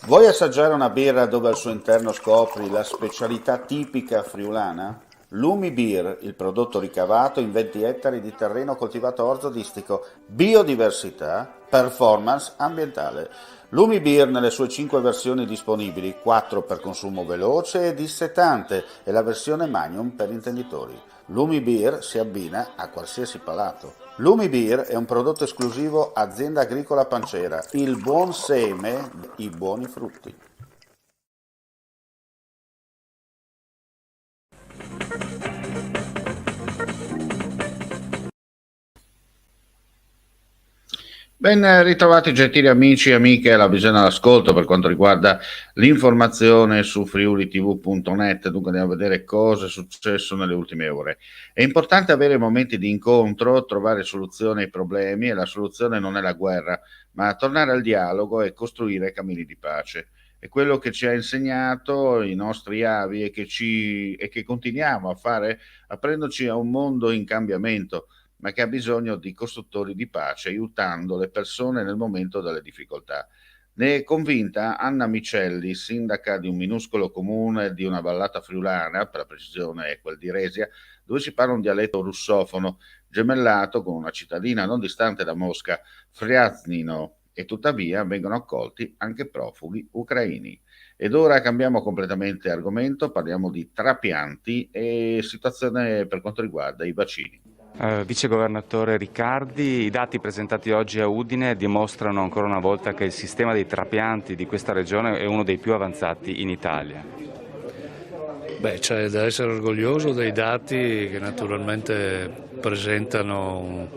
Vuoi assaggiare una birra dove al suo interno scopri la specialità tipica friulana? Lumi Beer, il prodotto ricavato in 20 ettari di terreno coltivato orzodistico, biodiversità, performance ambientale. Lumi Beer nelle sue 5 versioni disponibili, 4 per consumo veloce e dissetante e la versione Magnum per intenditori. Lumi Beer si abbina a qualsiasi palato. Lumi Beer è un prodotto esclusivo Azienda Agricola Pancera, il buon seme, i buoni frutti. Ben ritrovati gentili amici e amiche alla visione all'ascolto per quanto riguarda l'informazione su friulitv.net. Dunque andiamo a vedere cosa è successo nelle ultime ore. È importante avere momenti di incontro, trovare soluzioni ai problemi, e la soluzione non è la guerra, ma tornare al dialogo e costruire cammini di pace. È quello che ci ha insegnato i nostri avi e che continuiamo a fare, aprendoci a un mondo in cambiamento, ma che ha bisogno di costruttori di pace, aiutando le persone nel momento delle difficoltà. Ne è convinta Anna Micelli, sindaca di un minuscolo comune di una vallata friulana, per la precisione è quel di Resia, dove si parla un dialetto russofono, gemellato con una cittadina non distante da Mosca, Friaznino, e tuttavia vengono accolti anche profughi ucraini. Ed ora cambiamo completamente argomento, parliamo di trapianti e situazione per quanto riguarda i vaccini. Vicegovernatore Riccardi, i dati presentati oggi a Udine dimostrano ancora una volta che il sistema dei trapianti di questa regione è uno dei più avanzati in Italia. C'è da essere orgoglioso dei dati che naturalmente presentano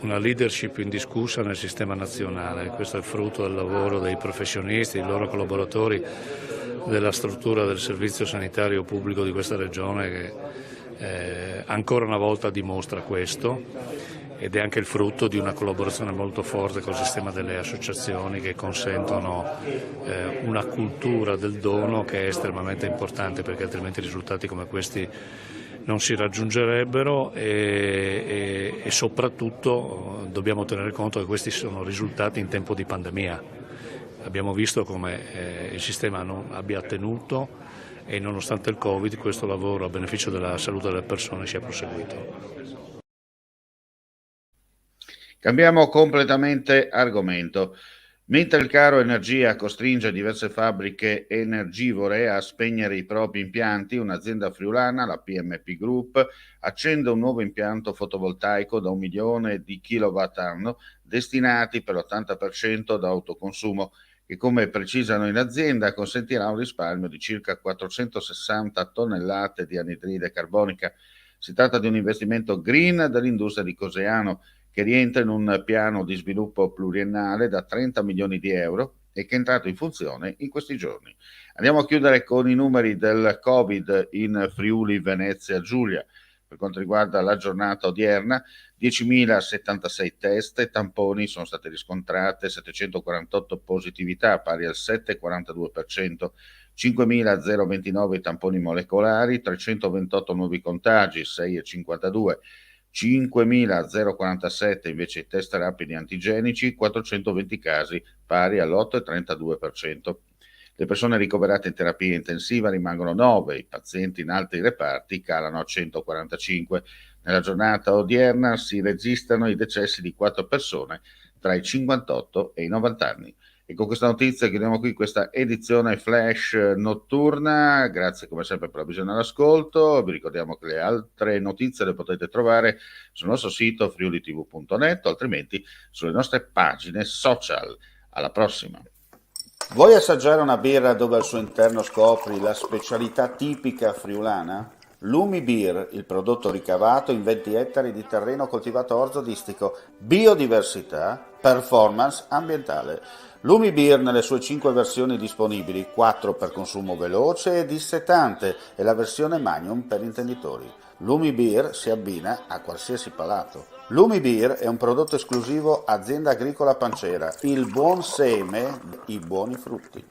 una leadership indiscussa nel sistema nazionale. Questo è frutto del lavoro dei professionisti, dei loro collaboratori, della struttura del servizio sanitario pubblico di questa regione che ancora una volta dimostra questo, ed è anche il frutto di una collaborazione molto forte col sistema delle associazioni che consentono una cultura del dono che è estremamente importante, perché altrimenti risultati come questi non si raggiungerebbero e soprattutto dobbiamo tenere conto che questi sono risultati in tempo di pandemia. Abbiamo visto come il sistema non abbia tenuto e nonostante il Covid questo lavoro a beneficio della salute delle persone sia proseguito. Cambiamo completamente argomento. Mentre il caro energia costringe diverse fabbriche energivore a spegnere i propri impianti, un'azienda friulana, la PMP Group, accende un nuovo impianto fotovoltaico da 1 milione di kilowatt anno, destinati per l'80% ad autoconsumo, che, come precisano in azienda, consentirà un risparmio di circa 460 tonnellate di anidride carbonica. Si tratta di un investimento green dell'industria di Coseano, che rientra in un piano di sviluppo pluriennale da 30 milioni di euro e che è entrato in funzione in questi giorni. Andiamo a chiudere con i numeri del Covid in Friuli, Venezia, Giulia. Per quanto riguarda la giornata odierna, 10.076 test e tamponi sono state riscontrate, 748 positività pari al 7,42%, 5.029 tamponi molecolari, 328 nuovi contagi, 6,52%, 5.047 invece i test rapidi antigenici, 420 casi pari all'8,32%. Le persone ricoverate in terapia intensiva rimangono 9, i pazienti in altri reparti calano a 145. Nella giornata odierna si registrano i decessi di 4 persone tra i 58 e i 90 anni. E con questa notizia chiudiamo qui questa edizione flash notturna. Grazie come sempre per la visione all'ascolto. Vi ricordiamo che le altre notizie le potete trovare sul nostro sito friulitv.net o altrimenti sulle nostre pagine social. Alla prossima! Vuoi assaggiare una birra dove al suo interno scopri la specialità tipica friulana? Lumi Beer, il prodotto ricavato in 20 ettari di terreno coltivato orzodistico, biodiversità, performance ambientale. Lumi Beer nelle sue 5 versioni disponibili, 4 per consumo veloce e dissetante e la versione Magnum per intenditori. Lumi Beer si abbina a qualsiasi palato. Lumi Beer è un prodotto esclusivo Azienda Agricola Pancera, il buon seme, i buoni frutti.